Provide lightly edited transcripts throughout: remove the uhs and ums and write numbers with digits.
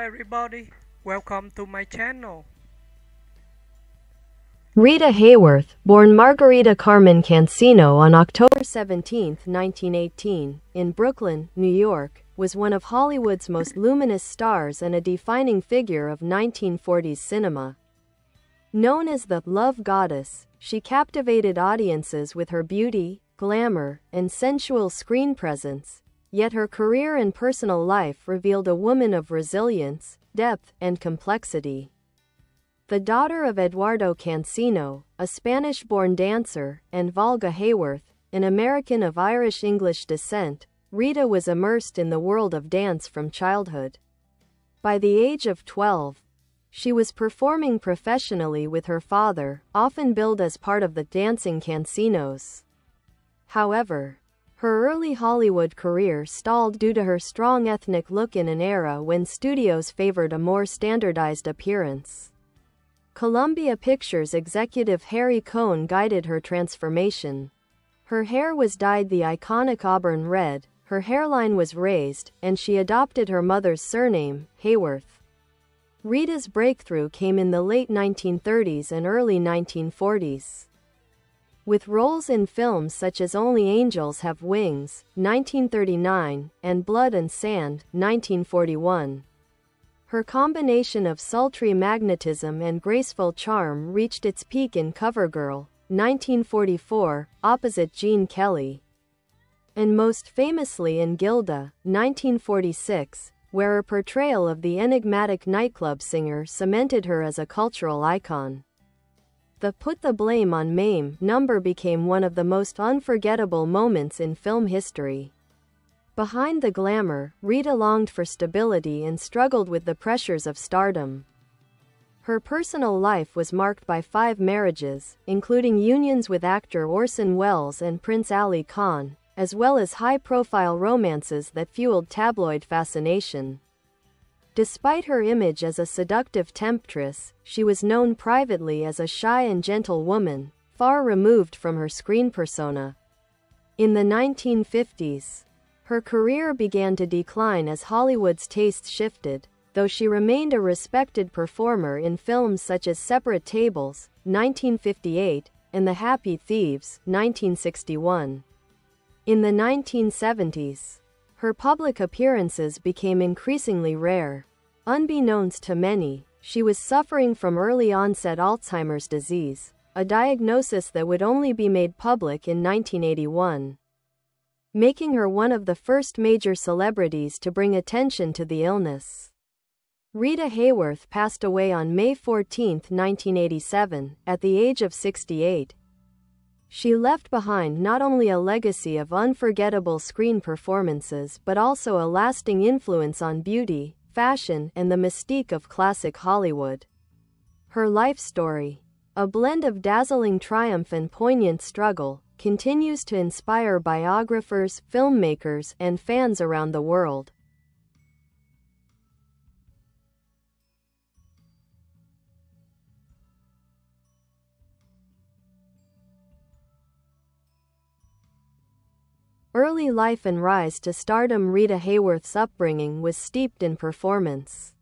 everybody, welcome to my channel. Rita Hayworth, born Margarita Carmen Cansino on October 17, 1918, in Brooklyn, New York, was one of Hollywood's most luminous stars and a defining figure of 1940s cinema. Known as the "Love Goddess," she captivated audiences with her beauty, glamour, and sensual screen presence. Yet her career and personal life revealed a woman of resilience, depth, and complexity. The daughter of Eduardo Cansino, a Spanish-born dancer, and Volga Hayworth, an American of Irish-English descent, Rita was immersed in the world of dance from childhood. By the age of 12, she was performing professionally with her father, often billed as part of the dancing Cansinos. However, her early Hollywood career stalled due to her strong ethnic look in an era when studios favored a more standardized appearance. Columbia Pictures executive Harry Cohn guided her transformation. Her hair was dyed the iconic auburn-red, her hairline was raised, and she adopted her mother's surname, Hayworth. Rita's breakthrough came in the late 1930s and early 1940s. With roles in films such as Only Angels Have Wings, 1939, and Blood and Sand, 1941. Her combination of sultry magnetism and graceful charm reached its peak in CoverGirl, 1944, opposite Gene Kelly. And most famously in Gilda, 1946, where her portrayal of the enigmatic nightclub singer cemented her as a cultural icon. The "Put the Blame on Mame" number became one of the most unforgettable moments in film history. Behind the glamour, Rita longed for stability and struggled with the pressures of stardom. Her personal life was marked by 5 marriages, including unions with actor Orson Welles and Prince Ali Khan, as well as high-profile romances that fueled tabloid fascination. Despite her image as a seductive temptress, she was known privately as a shy and gentle woman, far removed from her screen persona. In the 1950s, her career began to decline as Hollywood's tastes shifted, though she remained a respected performer in films such as Separate Tables, 1958, and The Happy Thieves, 1961. In the 1970s, her public appearances became increasingly rare. Unbeknownst to many, she was suffering from early-onset Alzheimer's disease, a diagnosis that would only be made public in 1981, making her one of the first major celebrities to bring attention to the illness. Rita Hayworth passed away on May 14, 1987, at the age of 68. She left behind not only a legacy of unforgettable screen performances but also a lasting influence on beauty, fashion, and the mystique of classic Hollywood. Her life story, a blend of dazzling triumph and poignant struggle, continues to inspire biographers, filmmakers, and fans around the world. Early life and rise to stardom. Rita Hayworth's upbringing was steeped in performance.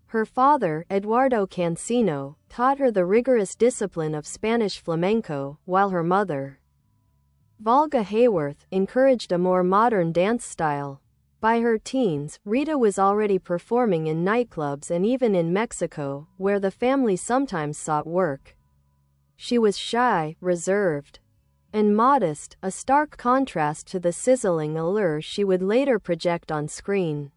Her father, Eduardo Cansino, taught her the rigorous discipline of Spanish flamenco, while her mother, Volga Hayworth, encouraged a more modern dance style. By her teens, Rita was already performing in nightclubs and even in Mexico, where the family sometimes sought work. She was shy, reserved, and modest, a stark contrast to the sizzling allure she would later project on screen.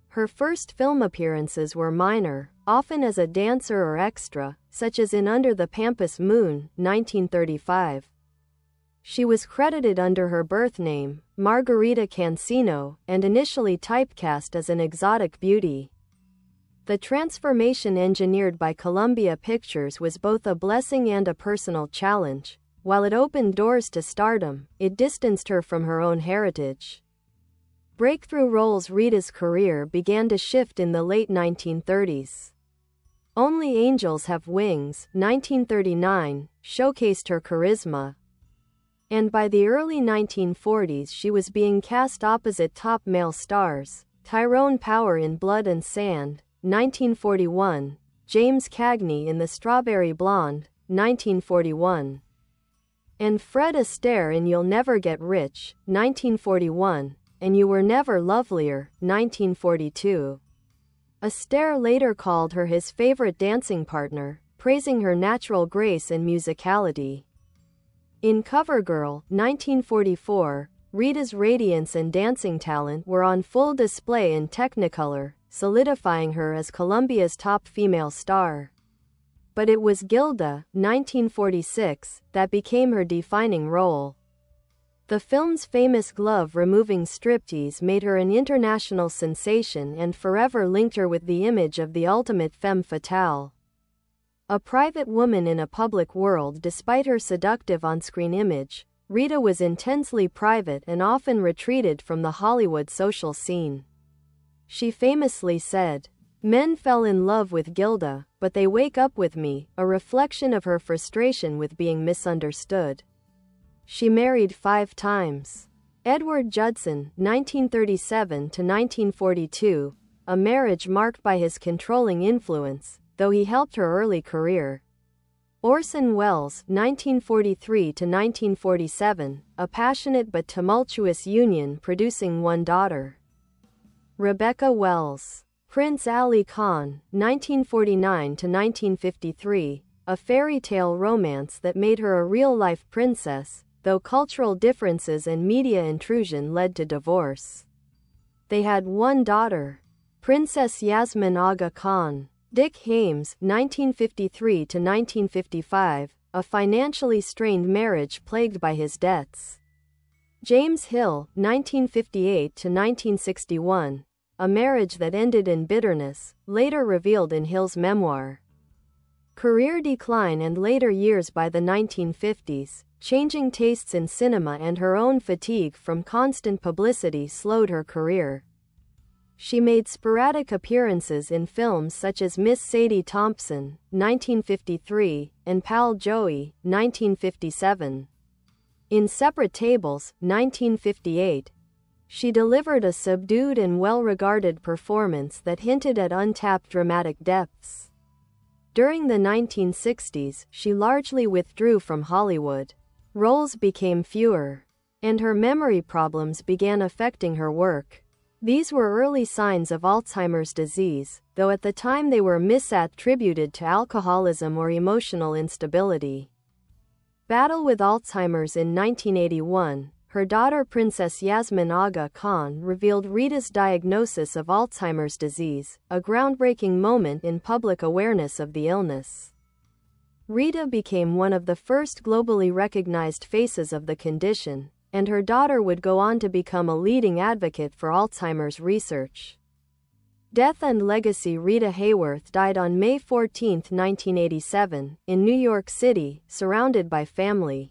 Her first film appearances were minor, often as a dancer or extra, such as in Under the Pampas Moon, 1935. She was credited under her birth name, Margarita Cansino, and initially typecast as an exotic beauty. The transformation engineered by Columbia Pictures was both a blessing and a personal challenge. While it opened doors to stardom, it distanced her from her own heritage. Breakthrough roles. Rita's career began to shift in the late 1930s. Only Angels Have Wings, 1939, showcased her charisma, and by the early 1940s she was being cast opposite top male stars, Tyrone Power in Blood and Sand, 1941, James Cagney in The Strawberry Blonde, 1941, and Fred Astaire in You'll Never Get Rich, 1941, and You Were Never Lovelier, 1942. Astaire later called her his favorite dancing partner, praising her natural grace and musicality. In CoverGirl, 1944, Rita's radiance and dancing talent were on full display in Technicolor, solidifying her as Columbia's top female star. But it was Gilda, 1946, that became her defining role. The film's famous glove-removing striptease made her an international sensation and forever linked her with the image of the ultimate femme fatale. A private woman in a public world. Despite her seductive on-screen image, Rita was intensely private and often retreated from the Hollywood social scene. She famously said, "Men fell in love with Gilda, but they wake up with me," a reflection of her frustration with being misunderstood. She married 5 times. Edward Judson, 1937 to 1942, a marriage marked by his controlling influence, though he helped her early career. Orson Welles, 1943 to 1947, a passionate but tumultuous union producing 1 daughter. Rebecca Wells. Prince Ali Khan, 1949 to 1953, a fairy tale romance that made her a real-life princess, though cultural differences and media intrusion led to divorce. They had 1 daughter, Princess Yasmin Aga Khan. Dick Haymes, 1953 to 1955, a financially strained marriage plagued by his debts. James Hill, 1958 to 1961, a marriage that ended in bitterness, later revealed in Hill's memoir. Career decline and later years. By the 1950s, changing tastes in cinema and her own fatigue from constant publicity slowed her career. She made sporadic appearances in films such as Miss Sadie Thompson, 1953, and Pal Joey, 1957. In Separate Tables, 1958, she delivered a subdued and well-regarded performance that hinted at untapped dramatic depths. During the 1960s, she largely withdrew from Hollywood. Roles became fewer, and her memory problems began affecting her work. These were early signs of Alzheimer's disease, though at the time they were misattributed to alcoholism or emotional instability. Battle with Alzheimer's. In 1981, her daughter Princess Yasmin Aga Khan revealed Rita's diagnosis of Alzheimer's disease, a groundbreaking moment in public awareness of the illness. Rita became one of the first globally recognized faces of the condition, and her daughter would go on to become a leading advocate for Alzheimer's research. Death and legacy. Rita Hayworth died on May 14, 1987, in New York City, surrounded by family.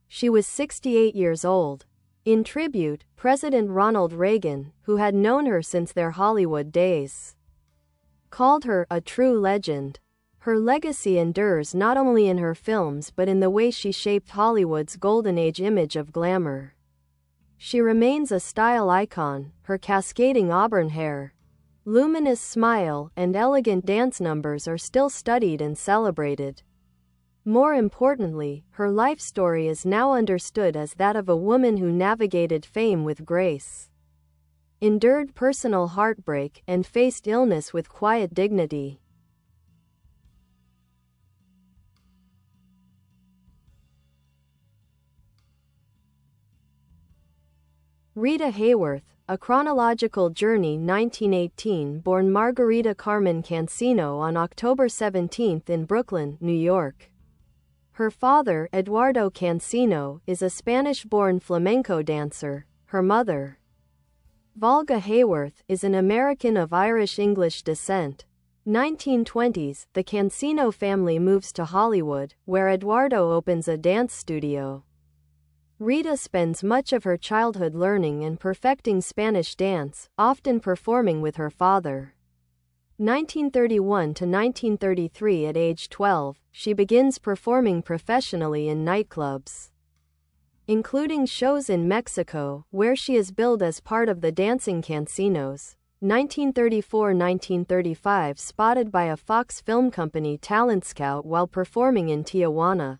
She was 68 years old. In tribute, President Ronald Reagan, who had known her since their Hollywood days, called her a true legend. Her legacy endures not only in her films but in the way she shaped Hollywood's golden age image of glamour. She remains a style icon. Her cascading auburn hair, luminous smile, and elegant dance numbers are still studied and celebrated. More importantly, her life story is now understood as that of a woman who navigated fame with grace, endured personal heartbreak, and faced illness with quiet dignity. Rita Hayworth, A Chronological Journey. 1918. Born Margarita Carmen Cansino on October 17 in Brooklyn, New York. Her father, Eduardo Cansino, is a Spanish-born flamenco dancer. Her mother, Volga Hayworth, is an American of Irish-English descent. 1920s, the Cansino family moves to Hollywood, where Eduardo opens a dance studio. Rita spends much of her childhood learning and perfecting Spanish dance, often performing with her father. 1931 to 1933. At age 12, she begins performing professionally in nightclubs. including shows in Mexico, where she is billed as part of the dancing Cansinos. 1934–1935, spotted by a Fox film company talent scout while performing in Tijuana.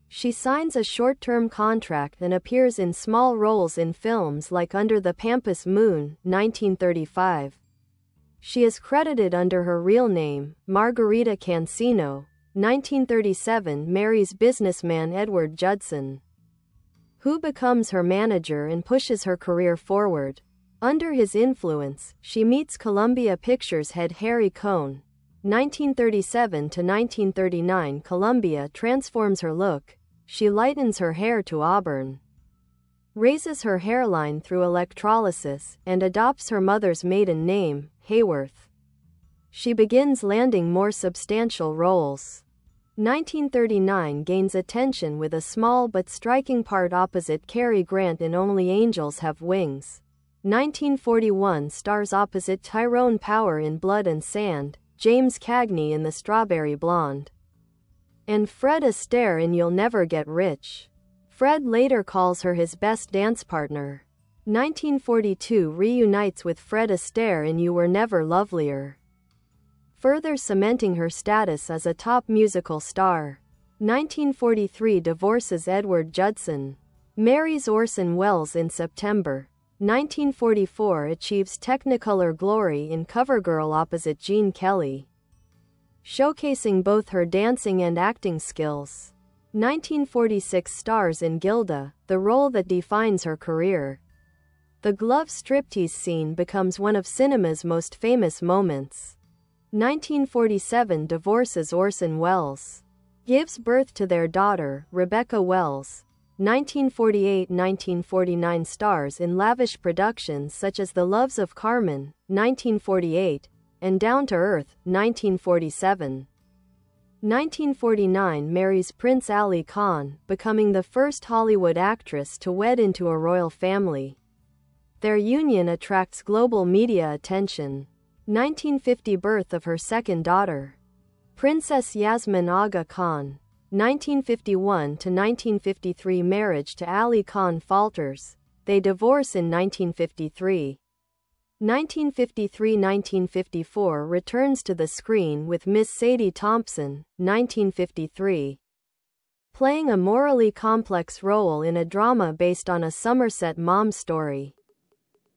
She signs a short-term contract and appears in small roles in films like Under the Pampas Moon, 1935. She is credited under her real name, Margarita Cansino. 1937, marries businessman Edward Judson, who becomes her manager and pushes her career forward. Under his influence, she meets Columbia Pictures head Harry Cohn. 1937–1939, Columbia transforms her look. She lightens her hair to auburn, raises her hairline through electrolysis, and adopts her mother's maiden name, Hayworth. She begins landing more substantial roles. 1939, gains attention with a small but striking part opposite Cary Grant in Only Angels Have Wings. 1941, stars opposite Tyrone Power in Blood and Sand, James Cagney in The Strawberry Blonde, and Fred Astaire in You'll Never Get Rich. Fred later calls her his best dance partner. 1942, reunites with Fred Astaire in You Were Never Lovelier, further cementing her status as a top musical star. 1943, divorces Edward Judson, marries Orson Welles in September. 1944, achieves Technicolor glory in CoverGirl opposite Gene Kelly, showcasing both her dancing and acting skills. 1946, stars in Gilda, the role that defines her career. The glove striptease scene becomes one of cinema's most famous moments. 1947, divorces Orson Welles, gives birth to their daughter, Rebecca Wells. 1948–1949, stars in lavish productions such as The Loves of Carmen, 1948, and Down to Earth, 1947. 1949, marries Prince Ali Khan, becoming the first Hollywood actress to wed into a royal family. Their union attracts global media attention. 1950, birth of her second daughter, Princess Yasmin Aga Khan. 1951–1953, marriage to Ali Khan falters. They divorce in 1953. 1953–1954, returns to the screen with Miss Sadie Thompson, 1953, playing a morally complex role in a drama based on a Somerset mom story.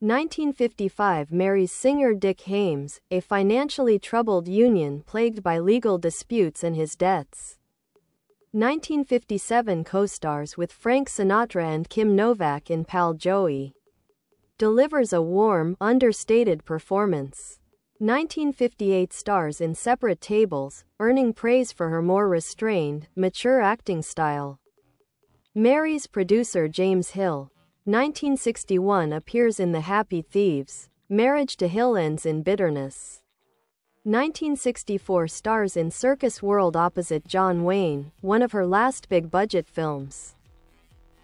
1955, marries singer Dick Haymes, a financially troubled union plagued by legal disputes and his debts. 1957, co-stars with Frank Sinatra and Kim Novak in Pal Joey, delivers a warm, understated performance. 1958, stars in Separate Tables, earning praise for her more restrained, mature acting style. Marries producer James Hill. 1961, appears in The Happy Thieves. Marriage to Hill ends in bitterness. 1964, stars in Circus World opposite John Wayne, one of her last big-budget films.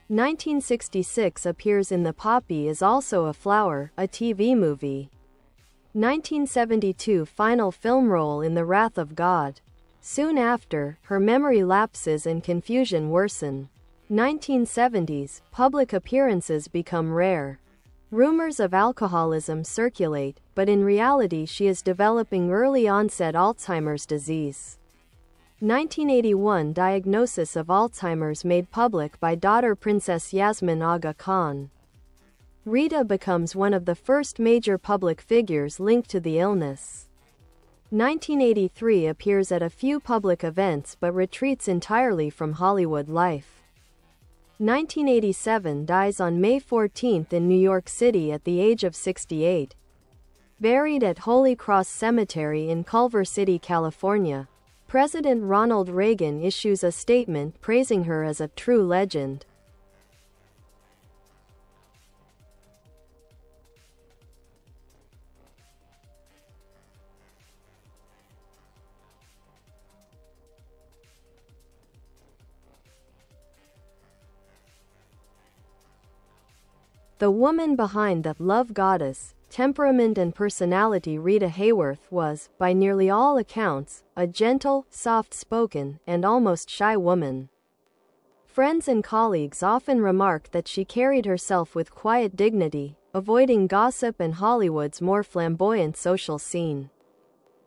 1966, appears in The Poppy Is Also a Flower, a TV movie. 1972, final film role in The Wrath of God. Soon after, her memory lapses and confusion worsen. 1970s, public appearances become rare. Rumors of alcoholism circulate, but in reality she is developing early-onset Alzheimer's disease. 1981, diagnosis of Alzheimer's made public by daughter Princess Yasmin Aga Khan. Rita becomes one of the first major public figures linked to the illness. 1983, appears at a few public events but retreats entirely from Hollywood life. 1987, dies on May 14 in New York City at the age of 68. Buried at Holy Cross Cemetery in Culver City, California. President Ronald Reagan issues a statement praising her as a true legend. The woman behind the love goddess, temperament and personality Rita Hayworth was, by nearly all accounts, a gentle, soft-spoken, and almost shy woman. Friends and colleagues often remarked that she carried herself with quiet dignity, avoiding gossip and Hollywood's more flamboyant social scene.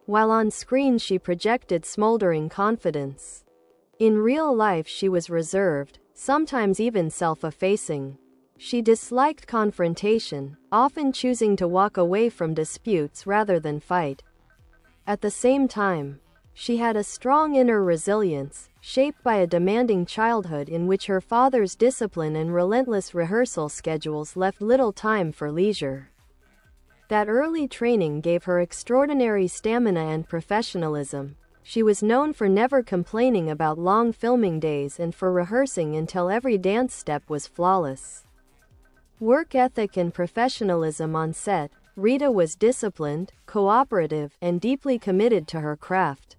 While on screen she projected smoldering confidence. In real life she was reserved, sometimes even self-effacing. She disliked confrontation, often choosing to walk away from disputes rather than fight. At the same time, she had a strong inner resilience, shaped by a demanding childhood in which her father's discipline and relentless rehearsal schedules left little time for leisure. That early training gave her extraordinary stamina and professionalism. She was known for never complaining about long filming days and for rehearsing until every dance step was flawless. Work ethic and professionalism on set. Rita was disciplined, cooperative, and deeply committed to her craft.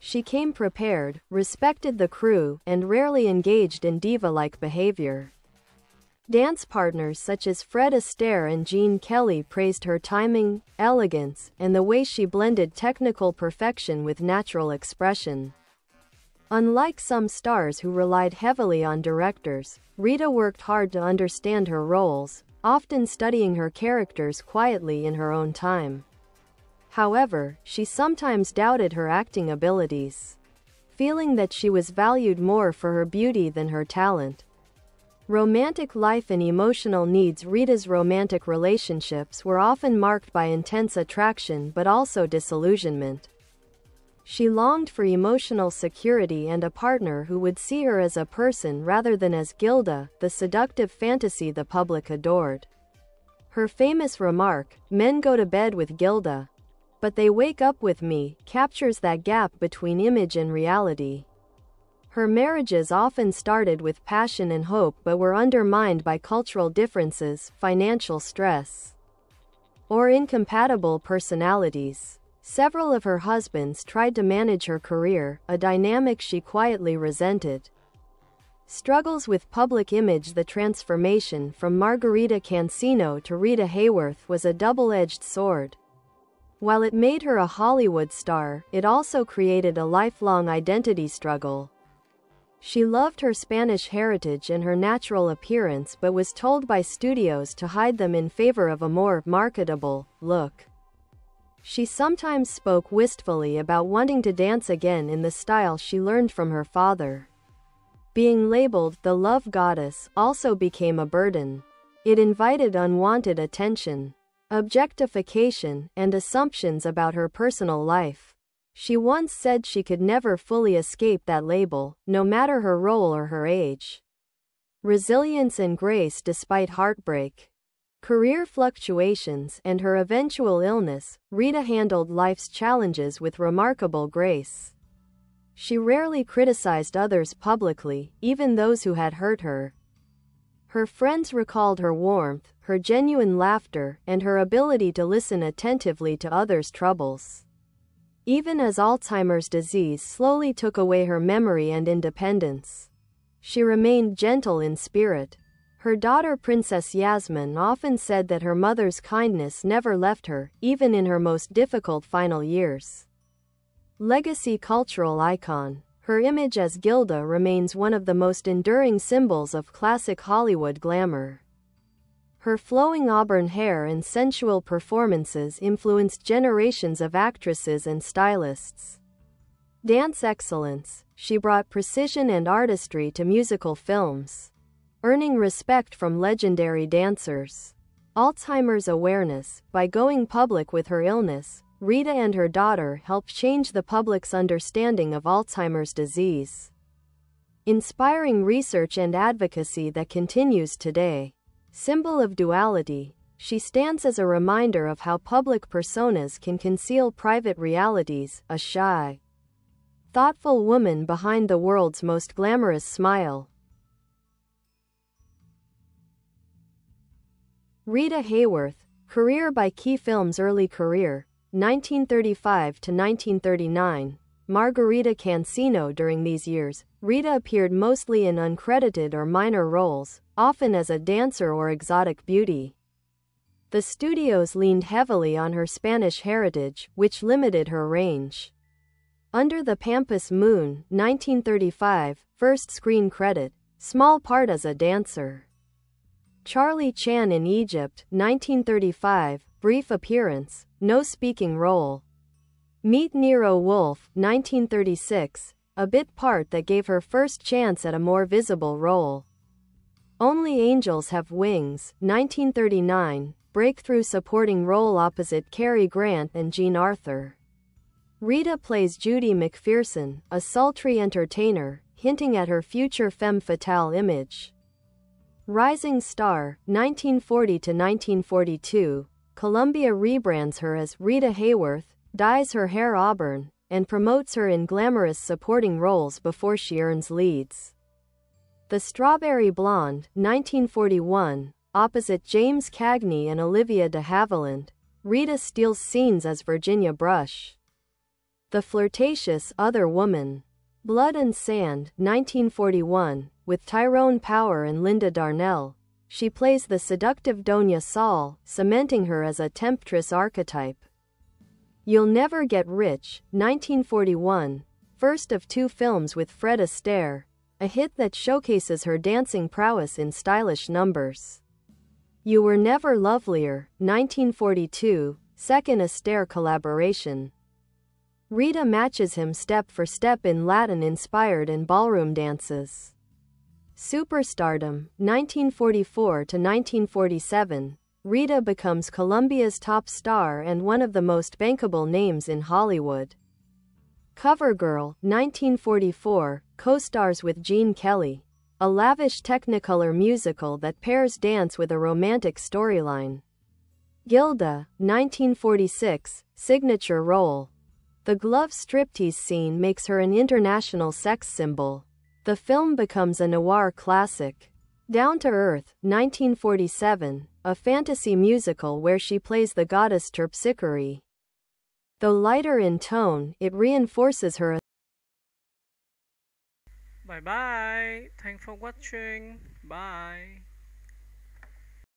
She came prepared, respected the crew, and rarely engaged in diva-like behavior. Dance partners such as Fred Astaire and Gene Kelly praised her timing, elegance, and the way she blended technical perfection with natural expression. Unlike some stars who relied heavily on directors, Rita worked hard to understand her roles, often studying her characters quietly in her own time. However, she sometimes doubted her acting abilities, feeling that she was valued more for her beauty than her talent. Romantic life and emotional needs. Rita's romantic relationships were often marked by intense attraction but also disillusionment. She longed for emotional security and a partner who would see her as a person rather than as Gilda, the seductive fantasy the public adored. Her famous remark, "Men go to bed with Gilda, but they wake up with me," captures that gap between image and reality. Her marriages often started with passion and hope but were undermined by cultural differences, financial stress, or incompatible personalities. Several of her husbands tried to manage her career, a dynamic she quietly resented. Struggles with public image. The transformation from Margarita Cansino to Rita Hayworth was a double-edged sword. While it made her a Hollywood star, it also created a lifelong identity struggle. She loved her Spanish heritage and her natural appearance but was told by studios to hide them in favor of a more marketable look. She sometimes spoke wistfully about wanting to dance again in the style she learned from her father. Being labeled the love goddess also became a burden. It invited unwanted attention, objectification, and assumptions about her personal life. She once said she could never fully escape that label, no matter her role or her age. Resilience and grace despite heartbreak, career fluctuations, and her eventual illness, Rita handled life's challenges with remarkable grace. She rarely criticized others publicly, even those who had hurt her. Her friends recalled her warmth, her genuine laughter, and her ability to listen attentively to others' troubles. Even as Alzheimer's disease slowly took away her memory and independence, she remained gentle in spirit. Her daughter Princess Yasmin often said that her mother's kindness never left her, even in her most difficult final years. Legacy. Cultural icon. Her image as Gilda remains one of the most enduring symbols of classic Hollywood glamour. Her flowing auburn hair and sensual performances influenced generations of actresses and stylists. Dance excellence. She brought precision and artistry to musical films, earning respect from legendary dancers. Alzheimer's awareness. By going public with her illness, Rita and her daughter helped change the public's understanding of Alzheimer's disease, inspiring research and advocacy that continues today. Symbol of duality. She stands as a reminder of how public personas can conceal private realities, a shy, thoughtful woman behind the world's most glamorous smile. Rita Hayworth. Career. By key films. Early career, 1935 to 1939. Margarita Cansino. During these years, Rita appeared mostly in uncredited or minor roles, often as a dancer or exotic beauty. The studios leaned heavily on her Spanish heritage, which limited her range. Under the Pampas Moon, 1935, first screen credit, small part as a dancer. Charlie Chan in Egypt, 1935, brief appearance, no speaking role. Meet Nero Wolfe, 1936, a bit part that gave her first chance at a more visible role. Only Angels Have Wings, 1939, breakthrough supporting role opposite Cary Grant and Jean Arthur. Rita plays Judy McPherson, a sultry entertainer, hinting at her future femme fatale image. Rising Star, 1940 to 1942, Columbia rebrands her as Rita Hayworth, dyes her hair auburn, and promotes her in glamorous supporting roles before she earns leads. The Strawberry Blonde, 1941, opposite James Cagney and Olivia de Havilland, Rita steals scenes as Virginia Brush. The Flirtatious Other Woman, Blood and Sand, 1941, with Tyrone Power and Linda Darnell, she plays the seductive Doña Sol, cementing her as a temptress archetype. You'll Never Get Rich, 1941, first of two films with Fred Astaire, a hit that showcases her dancing prowess in stylish numbers. You Were Never Lovelier, 1942, second Astaire collaboration. Rita matches him step for step in Latin-inspired and ballroom dances. Superstardom, 1944 to 1947, Rita becomes Columbia's top star and one of the most bankable names in Hollywood. CoverGirl, 1944, co-stars with Gene Kelly, a lavish Technicolor musical that pairs dance with a romantic storyline. Gilda, 1946, signature role. The glove striptease scene makes her an international sex symbol. The film becomes a noir classic. Down to Earth, 1947, a fantasy musical where she plays the goddess Terpsichore. Though lighter in tone, it reinforces her. Bye bye. Thanks for watching. Bye.